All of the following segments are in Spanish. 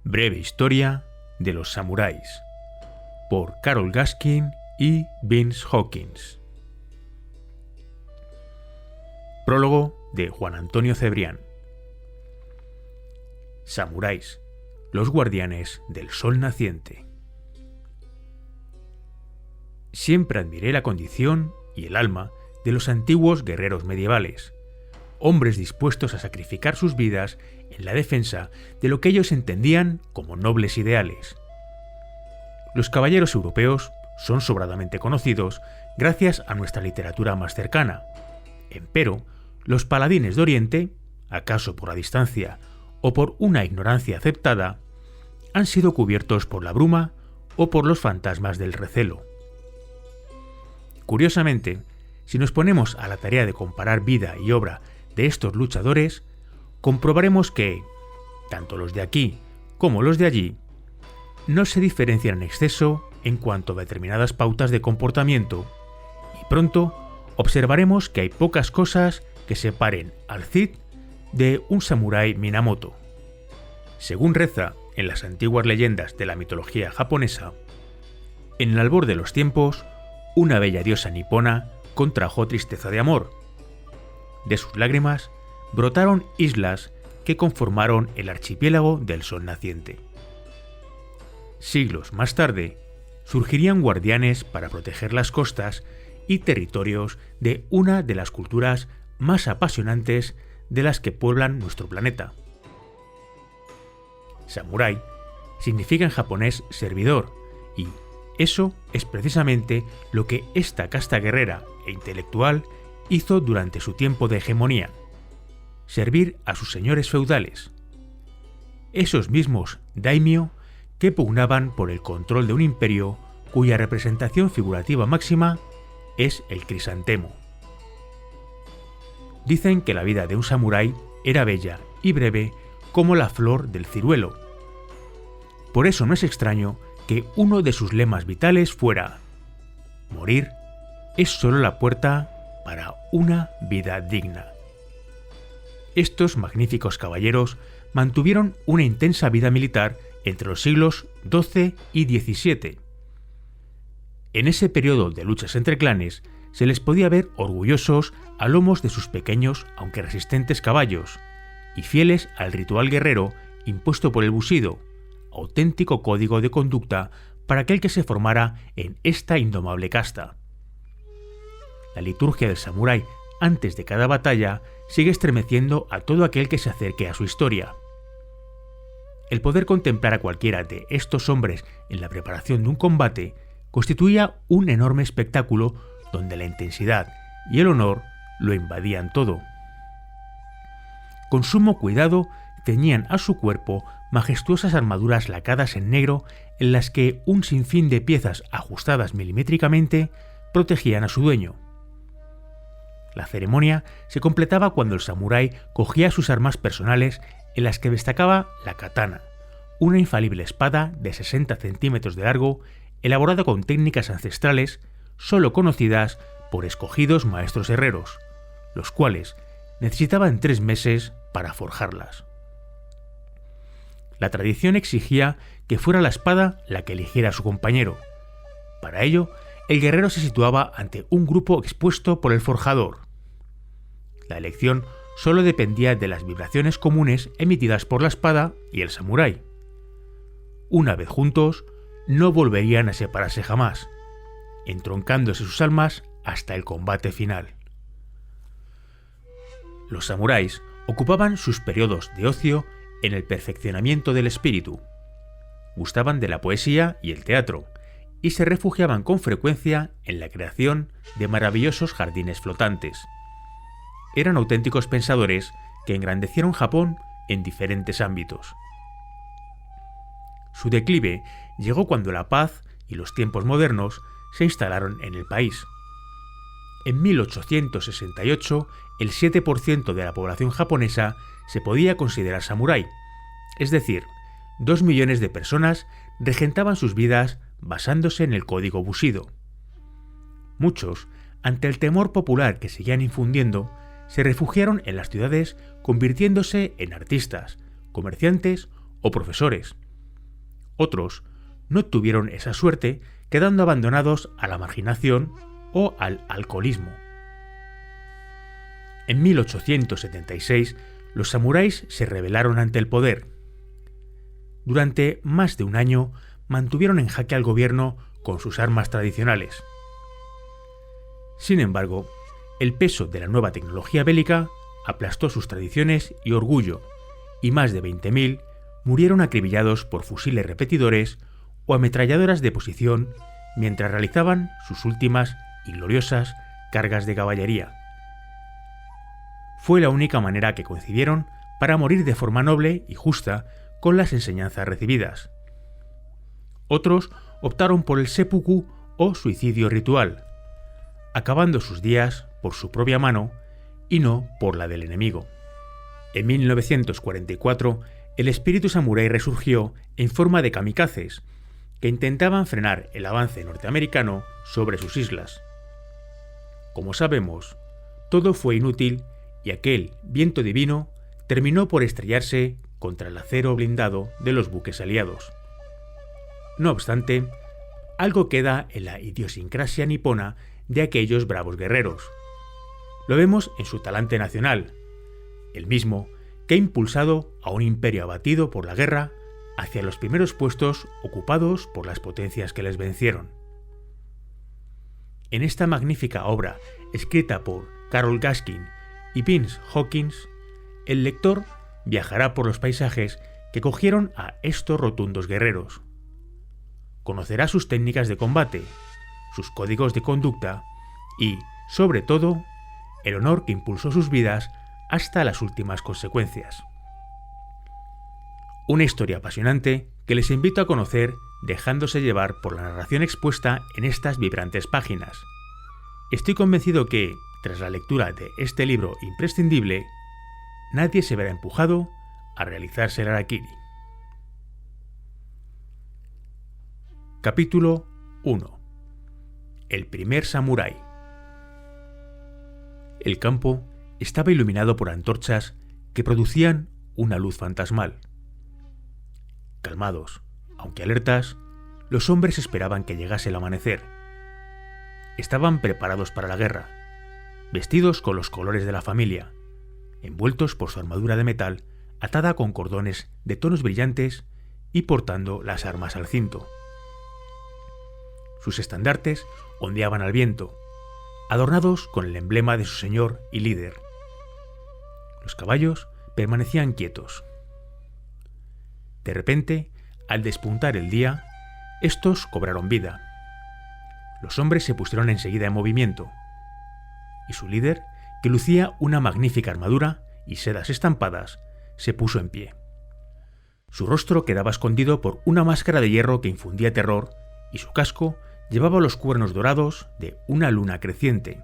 Breve historia de los samuráis, por Carol Gaskin y Vince Hawkins. Prólogo de Juan Antonio Cebrián. Samuráis, los guardianes del sol naciente. Siempre admiré la condición y el alma de los antiguos guerreros medievales, hombres dispuestos a sacrificar sus vidas en la defensa de lo que ellos entendían como nobles ideales. Los caballeros europeos son sobradamente conocidos gracias a nuestra literatura más cercana. Empero, los paladines de Oriente, acaso por la distancia o por una ignorancia aceptada, han sido cubiertos por la bruma o por los fantasmas del recelo. Curiosamente, si nos ponemos a la tarea de comparar vida y obra de estos luchadores, comprobaremos que, tanto los de aquí como los de allí, no se diferencian en exceso en cuanto a determinadas pautas de comportamiento, y pronto observaremos que hay pocas cosas que separen al Cid de un samurái Minamoto. Según reza en las antiguas leyendas de la mitología japonesa, en el albor de los tiempos, una bella diosa nipona contrajo tristeza de amor. De sus lágrimas brotaron islas que conformaron el archipiélago del sol naciente. Siglos más tarde, surgirían guardianes para proteger las costas y territorios de una de las culturas más apasionantes de las que pueblan nuestro planeta. Samurái significa en japonés servidor, y eso es precisamente lo que esta casta guerrera e intelectual hizo durante su tiempo de hegemonía: servir a sus señores feudales. Esos mismos daimyo que pugnaban por el control de un imperio cuya representación figurativa máxima es el crisantemo. Dicen que la vida de un samurái era bella y breve como la flor del ciruelo. Por eso no es extraño que uno de sus lemas vitales fuera: morir es solo la puerta para una vida digna. Estos magníficos caballeros mantuvieron una intensa vida militar entre los siglos XII y XVII. En ese periodo de luchas entre clanes se les podía ver orgullosos a lomos de sus pequeños aunque resistentes caballos, y fieles al ritual guerrero impuesto por el bushido, auténtico código de conducta para aquel que se formara en esta indomable casta. La liturgia del samurái antes de cada batalla sigue estremeciendo a todo aquel que se acerque a su historia. El poder contemplar a cualquiera de estos hombres en la preparación de un combate constituía un enorme espectáculo donde la intensidad y el honor lo invadían todo. Con sumo cuidado ceñían a su cuerpo majestuosas armaduras lacadas en negro en las que un sinfín de piezas ajustadas milimétricamente protegían a su dueño. La ceremonia se completaba cuando el samurái cogía sus armas personales, en las que destacaba la katana, una infalible espada de 60 centímetros de largo, elaborada con técnicas ancestrales solo conocidas por escogidos maestros herreros, los cuales necesitaban 3 meses para forjarlas. La tradición exigía que fuera la espada la que eligiera a su compañero. Para ello, el guerrero se situaba ante un grupo expuesto por el forjador. La elección solo dependía de las vibraciones comunes emitidas por la espada y el samurái. Una vez juntos, no volverían a separarse jamás, entroncándose sus almas hasta el combate final. Los samuráis ocupaban sus periodos de ocio en el perfeccionamiento del espíritu. Gustaban de la poesía y el teatro, y se refugiaban con frecuencia en la creación de maravillosos jardines flotantes. Eran auténticos pensadores que engrandecieron Japón en diferentes ámbitos. Su declive llegó cuando la paz y los tiempos modernos se instalaron en el país. En 1868, el 7% de la población japonesa se podía considerar samurái, es decir, 2 millones de personas regentaban sus vidas basándose en el código bushido. Muchos, ante el temor popular que seguían infundiendo, se refugiaron en las ciudades convirtiéndose en artistas, comerciantes o profesores, Otros no tuvieron esa suerte, quedando abandonados a la marginación o al alcoholismo. En 1876, los samuráis se rebelaron ante el poder. Durante más de un año mantuvieron en jaque al gobierno con sus armas tradicionales. Sin embargo, el peso de la nueva tecnología bélica aplastó sus tradiciones y orgullo, y más de 20.000 murieron acribillados por fusiles repetidores o ametralladoras de posición mientras realizaban sus últimas y gloriosas cargas de caballería. Fue la única manera que concibieron para morir de forma noble y justa con las enseñanzas recibidas. Otros optaron por el seppuku o suicidio ritual, acabando sus días por su propia mano y no por la del enemigo. En 1944, el espíritu samurái resurgió en forma de kamikazes, que intentaban frenar el avance norteamericano sobre sus islas. Como sabemos, todo fue inútil y aquel viento divino terminó por estrellarse contra el acero blindado de los buques aliados. No obstante, algo queda en la idiosincrasia nipona de aquellos bravos guerreros. Lo vemos en su talante nacional, el mismo que ha impulsado a un imperio abatido por la guerra hacia los primeros puestos ocupados por las potencias que les vencieron. En esta magnífica obra, escrita por Carol Gaskin y Vince Hawkins, el lector viajará por los paisajes que cogieron a estos rotundos guerreros. Conocerá sus técnicas de combate, sus códigos de conducta y, sobre todo, el honor que impulsó sus vidas hasta las últimas consecuencias. Una historia apasionante que les invito a conocer dejándose llevar por la narración expuesta en estas vibrantes páginas. Estoy convencido que, tras la lectura de este libro imprescindible, nadie se verá empujado a realizarse el harakiri. Capítulo 1. El primer samurái. El campo estaba iluminado por antorchas que producían una luz fantasmal. Calmados, aunque alertas, los hombres esperaban que llegase el amanecer. Estaban preparados para la guerra, vestidos con los colores de la familia, envueltos por su armadura de metal atada con cordones de tonos brillantes y portando las armas al cinto. Sus estandartes ondeaban al viento, adornados con el emblema de su señor y líder. Los caballos permanecían quietos. De repente, al despuntar el día, estos cobraron vida. Los hombres se pusieron enseguida en movimiento, y su líder, que lucía una magnífica armadura y sedas estampadas, se puso en pie. Su rostro quedaba escondido por una máscara de hierro que infundía terror, y su casco llevaba los cuernos dorados de una luna creciente.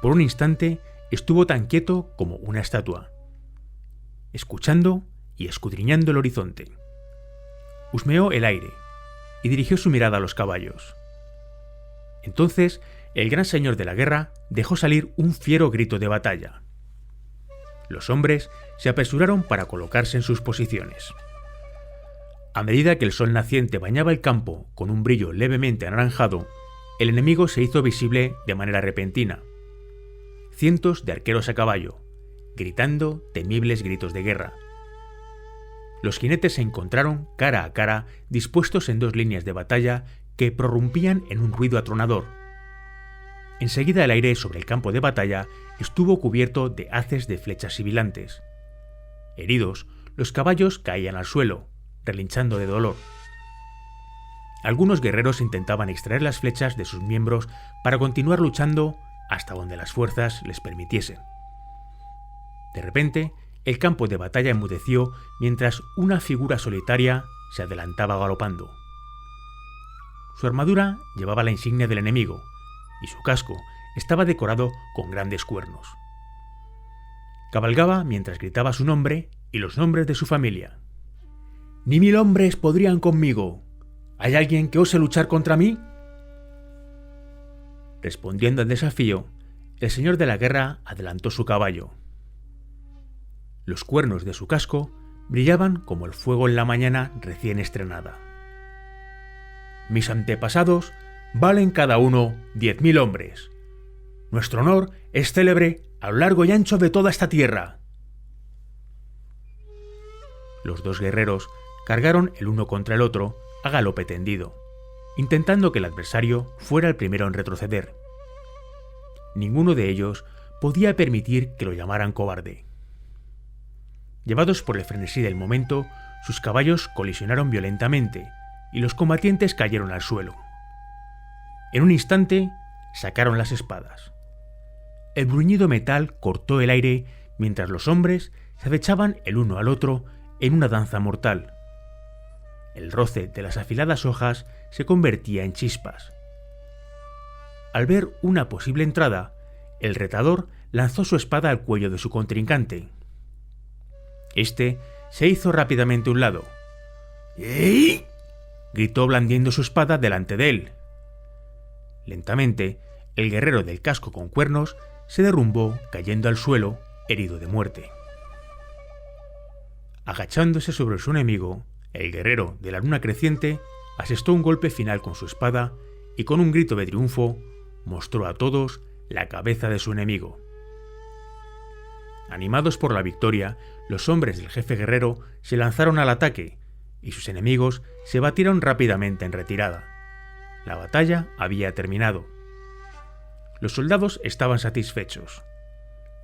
Por un instante estuvo tan quieto como una estatua, escuchando y escudriñando el horizonte. Husmeó el aire y dirigió su mirada a los caballos. Entonces, el gran señor de la guerra dejó salir un fiero grito de batalla. Los hombres se apresuraron para colocarse en sus posiciones. A medida que el sol naciente bañaba el campo con un brillo levemente anaranjado, el enemigo se hizo visible de manera repentina. Cientos de arqueros a caballo, gritando temibles gritos de guerra. Los jinetes se encontraron cara a cara, dispuestos en dos líneas de batalla que prorrumpían en un ruido atronador. Enseguida el aire sobre el campo de batalla estuvo cubierto de haces de flechas sibilantes. Heridos, los caballos caían al suelo, relinchando de dolor. Algunos guerreros intentaban extraer las flechas de sus miembros para continuar luchando hasta donde las fuerzas les permitiesen. De repente, el campo de batalla enmudeció mientras una figura solitaria se adelantaba galopando. Su armadura llevaba la insignia del enemigo, y su casco estaba decorado con grandes cuernos. Cabalgaba mientras gritaba su nombre y los nombres de su familia. «¡Ni 1000 hombres podrían conmigo! ¿Hay alguien que ose luchar contra mí?» Respondiendo al desafío, el señor de la guerra adelantó su caballo. Los cuernos de su casco brillaban como el fuego en la mañana recién estrenada. Mis antepasados valen cada uno 10.000 hombres. Nuestro honor es célebre a lo largo y ancho de toda esta tierra. Los dos guerreros cargaron el uno contra el otro a galope tendido, intentando que el adversario fuera el primero en retroceder. Ninguno de ellos podía permitir que lo llamaran cobarde. Llevados por el frenesí del momento, sus caballos colisionaron violentamente y los combatientes cayeron al suelo. En un instante, sacaron las espadas. El bruñido metal cortó el aire mientras los hombres se acechaban el uno al otro en una danza mortal. El roce de las afiladas hojas se convertía en chispas. Al ver una posible entrada, el retador lanzó su espada al cuello de su contrincante. Este se hizo rápidamente a un lado. ¡Ey!, gritó blandiendo su espada delante de él. Lentamente, el guerrero del casco con cuernos se derrumbó cayendo al suelo, herido de muerte. Agachándose sobre su enemigo, el guerrero de la luna creciente asestó un golpe final con su espada y con un grito de triunfo mostró a todos la cabeza de su enemigo. Animados por la victoria, los hombres del jefe guerrero se lanzaron al ataque y sus enemigos se batieron rápidamente en retirada. La batalla había terminado. Los soldados estaban satisfechos.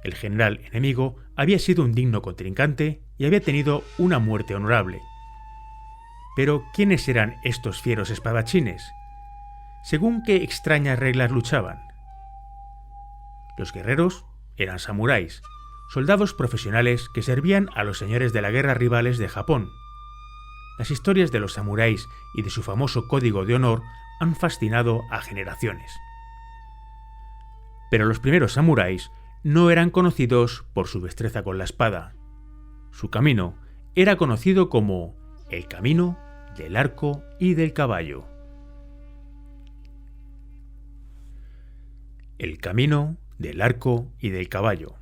El general enemigo había sido un digno contrincante y había tenido una muerte honorable. Pero, ¿quiénes eran estos fieros espadachines? ¿Según qué extrañas reglas luchaban? Los guerreros eran samuráis, soldados profesionales que servían a los señores de la guerra rivales de Japón. Las historias de los samuráis y de su famoso código de honor han fascinado a generaciones. Pero los primeros samuráis no eran conocidos por su destreza con la espada. Su camino era conocido como el camino del arco y del caballo. El camino del arco y del caballo.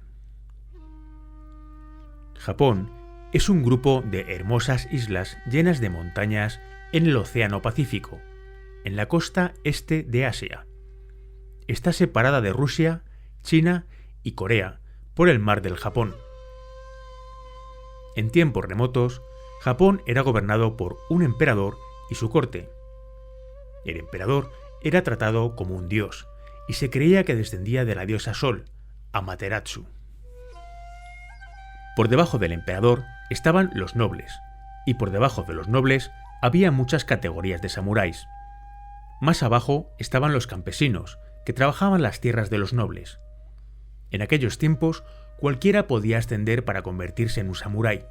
Japón es un grupo de hermosas islas llenas de montañas en el Océano Pacífico, en la costa este de Asia. Está separada de Rusia, China y Corea por el Mar del Japón. En tiempos remotos, Japón era gobernado por un emperador y su corte. El emperador era tratado como un dios y se creía que descendía de la diosa Sol, Amaterasu. Por debajo del emperador estaban los nobles, y por debajo de los nobles había muchas categorías de samuráis. Más abajo estaban los campesinos, que trabajaban las tierras de los nobles. En aquellos tiempos, cualquiera podía ascender para convertirse en un samurái.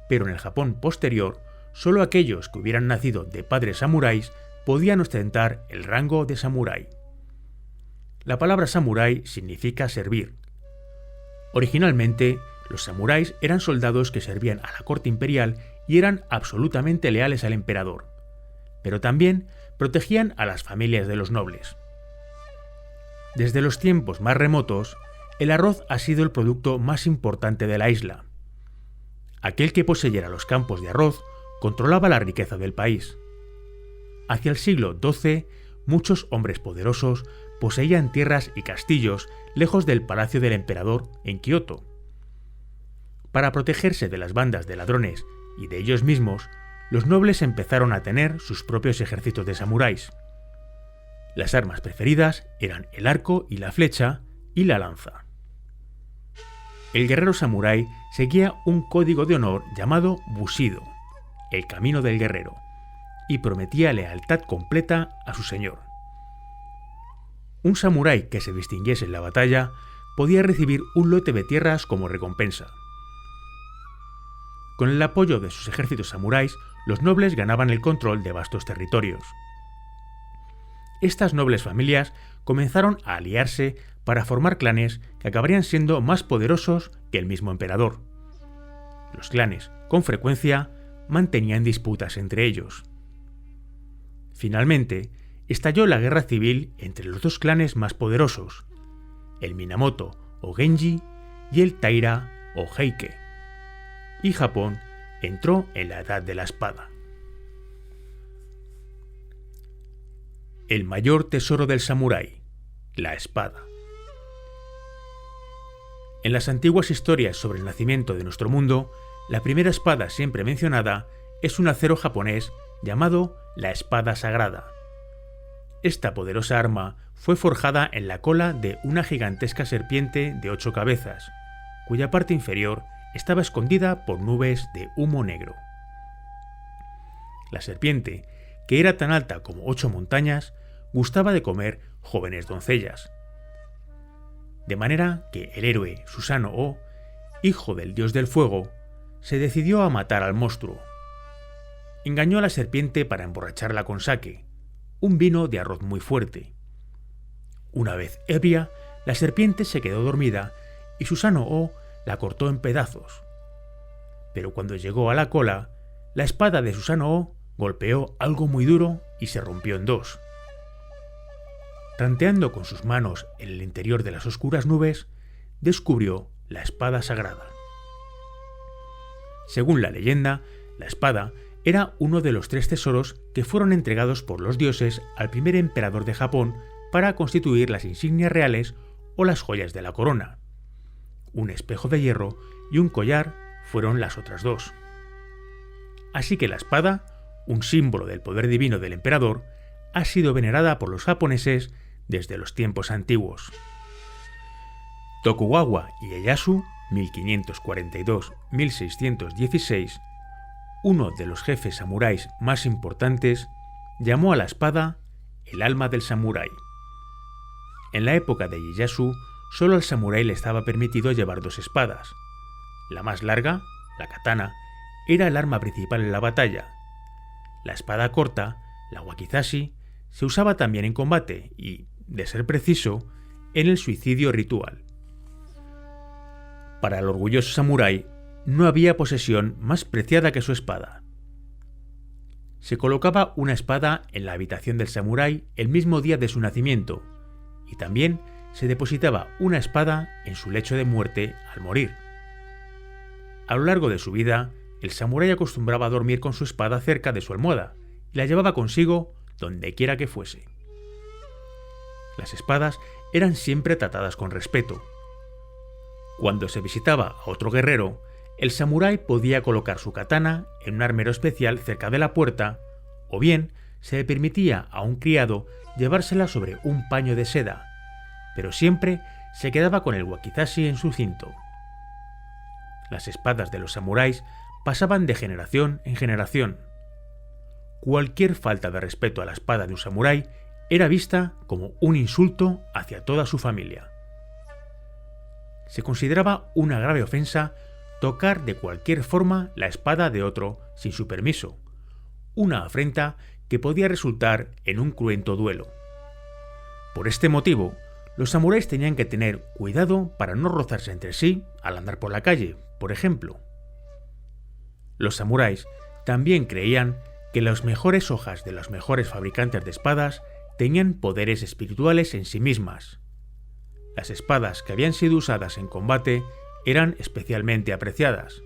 Pero en el Japón posterior, solo aquellos que hubieran nacido de padres samuráis podían ostentar el rango de samurái. La palabra samurái significa servir. Originalmente, los samuráis eran soldados que servían a la corte imperial y eran absolutamente leales al emperador, pero también protegían a las familias de los nobles. Desde los tiempos más remotos, el arroz ha sido el producto más importante de la isla. Aquel que poseyera los campos de arroz controlaba la riqueza del país. Hacia el siglo XII, muchos hombres poderosos poseían tierras y castillos lejos del palacio del emperador en Kioto. Para protegerse de las bandas de ladrones y de ellos mismos, los nobles empezaron a tener sus propios ejércitos de samuráis. Las armas preferidas eran el arco y la flecha y la lanza. El guerrero samurái seguía un código de honor llamado Bushido, el camino del guerrero, y prometía lealtad completa a su señor. Un samurái que se distinguiese en la batalla podía recibir un lote de tierras como recompensa. Con el apoyo de sus ejércitos samuráis, los nobles ganaban el control de vastos territorios. Estas nobles familias comenzaron a aliarse para formar clanes que acabarían siendo más poderosos que el mismo emperador. Los clanes, con frecuencia, mantenían disputas entre ellos. Finalmente, estalló la guerra civil entre los dos clanes más poderosos, el Minamoto o Genji y el Taira o Heike. y Japón entró en la Edad de la Espada. El mayor tesoro del samurái, la espada. En las antiguas historias sobre el nacimiento de nuestro mundo, la primera espada siempre mencionada es un acero japonés llamado la espada sagrada. Esta poderosa arma fue forjada en la cola de una gigantesca serpiente de 8 cabezas, cuya parte inferior estaba escondida por nubes de humo negro. La serpiente, que era tan alta como 8 montañas, gustaba de comer jóvenes doncellas. De manera que el héroe Susanoo, hijo del dios del fuego, se decidió a matar al monstruo. Engañó a la serpiente para emborracharla con sake, un vino de arroz muy fuerte. Una vez ebria, la serpiente se quedó dormida y Susanoo la cortó en pedazos. Pero cuando llegó a la cola, la espada de Susanoo golpeó algo muy duro y se rompió en dos. Tanteando con sus manos en el interior de las oscuras nubes, descubrió la espada sagrada. Según la leyenda, la espada era uno de los 3 tesoros que fueron entregados por los dioses al primer emperador de Japón para constituir las insignias reales o las joyas de la corona. Un espejo de hierro y un collar fueron las otras 2. Así que la espada, un símbolo del poder divino del emperador, ha sido venerada por los japoneses desde los tiempos antiguos. Tokugawa Ieyasu, 1542-1616, uno de los jefes samuráis más importantes, llamó a la espada el alma del samurái. En la época de Ieyasu, solo al samurái le estaba permitido llevar 2 espadas. La más larga, la katana, era el arma principal en la batalla. La espada corta, la wakizashi, se usaba también en combate y, de ser preciso, en el suicidio ritual. Para el orgulloso samurái, no había posesión más preciada que su espada. Se colocaba una espada en la habitación del samurái el mismo día de su nacimiento, y también se depositaba una espada en su lecho de muerte al morir. A lo largo de su vida, el samurái acostumbraba a dormir con su espada cerca de su almohada y la llevaba consigo donde quiera que fuese. Las espadas eran siempre tratadas con respeto. Cuando se visitaba a otro guerrero, el samurái podía colocar su katana en un armero especial cerca de la puerta, o bien se le permitía a un criado llevársela sobre un paño de seda, pero siempre se quedaba con el wakizashi en su cinto. Las espadas de los samuráis pasaban de generación en generación. Cualquier falta de respeto a la espada de un samurái era vista como un insulto hacia toda su familia. Se consideraba una grave ofensa tocar de cualquier forma la espada de otro sin su permiso, una afrenta que podía resultar en un cruento duelo. Por este motivo, los samuráis tenían que tener cuidado para no rozarse entre sí al andar por la calle, por ejemplo. Los samuráis también creían que las mejores hojas de los mejores fabricantes de espadas tenían poderes espirituales en sí mismas. Las espadas que habían sido usadas en combate eran especialmente apreciadas.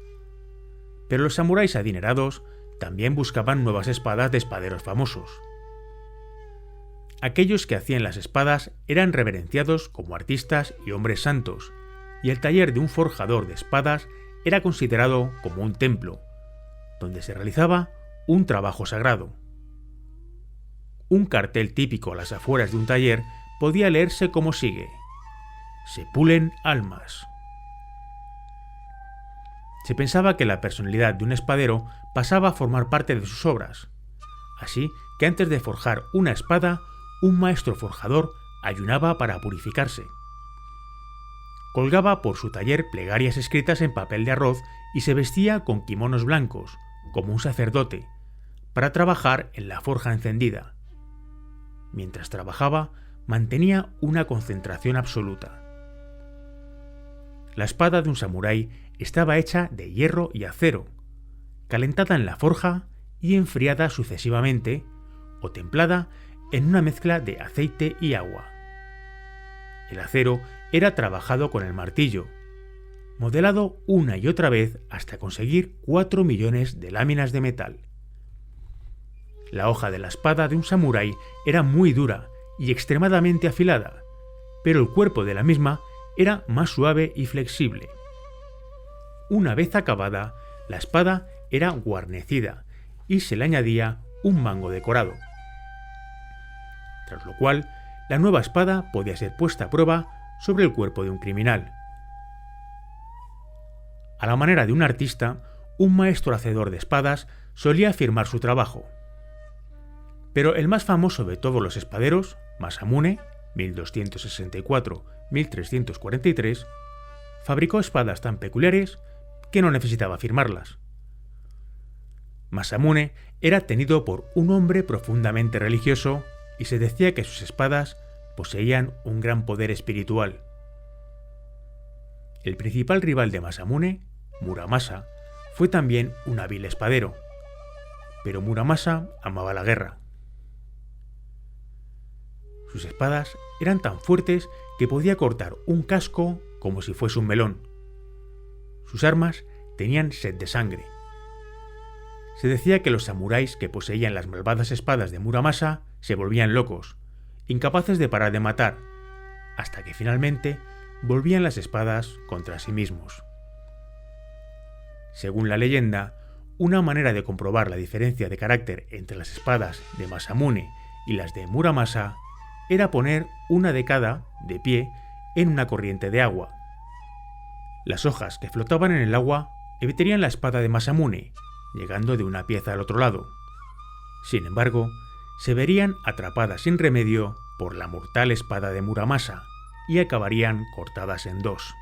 Pero los samuráis adinerados también buscaban nuevas espadas de espaderos famosos. Aquellos que hacían las espadas eran reverenciados como artistas y hombres santos, y el taller de un forjador de espadas era considerado como un templo, donde se realizaba un trabajo sagrado. Un cartel típico a las afueras de un taller podía leerse como sigue: se pulen almas. Se pensaba que la personalidad de un espadero pasaba a formar parte de sus obras, así que antes de forjar una espada, un maestro forjador ayunaba para purificarse. Colgaba por su taller plegarias escritas en papel de arroz y se vestía con kimonos blancos, como un sacerdote, para trabajar en la forja encendida. Mientras trabajaba, mantenía una concentración absoluta. La espada de un samurái estaba hecha de hierro y acero, calentada en la forja y enfriada sucesivamente, o templada en una mezcla de aceite y agua. El acero era trabajado con el martillo. modelado una y otra vez hasta conseguir 4 millones de láminas de metal. La hoja de la espada de un samurái era muy dura y extremadamente afilada, pero el cuerpo de la misma era más suave y flexible. Una vez acabada, la espada era guarnecida y se le añadía un mango decorado. Tras lo cual, la nueva espada podía ser puesta a prueba sobre el cuerpo de un criminal. A la manera de un artista, un maestro hacedor de espadas solía firmar su trabajo. Pero el más famoso de todos los espaderos, Masamune, 1264-1343, fabricó espadas tan peculiares que no necesitaba firmarlas. Masamune era tenido por un hombre profundamente religioso y se decía que sus espadas poseían un gran poder espiritual. El principal rival de Masamune, Muramasa, fue también un hábil espadero, pero Muramasa amaba la guerra. Sus espadas eran tan fuertes que podía cortar un casco como si fuese un melón. Sus armas tenían sed de sangre. Se decía que los samuráis que poseían las malvadas espadas de Muramasa se volvían locos, incapaces de parar de matar, hasta que finalmente volvían las espadas contra sí mismos. Según la leyenda, una manera de comprobar la diferencia de carácter entre las espadas de Masamune y las de Muramasa era poner una de cada, de pie, en una corriente de agua. Las hojas que flotaban en el agua evitarían la espada de Masamune, llegando de una pieza al otro lado. Sin embargo, se verían atrapadas sin remedio por la mortal espada de Muramasa y acabarían cortadas en dos.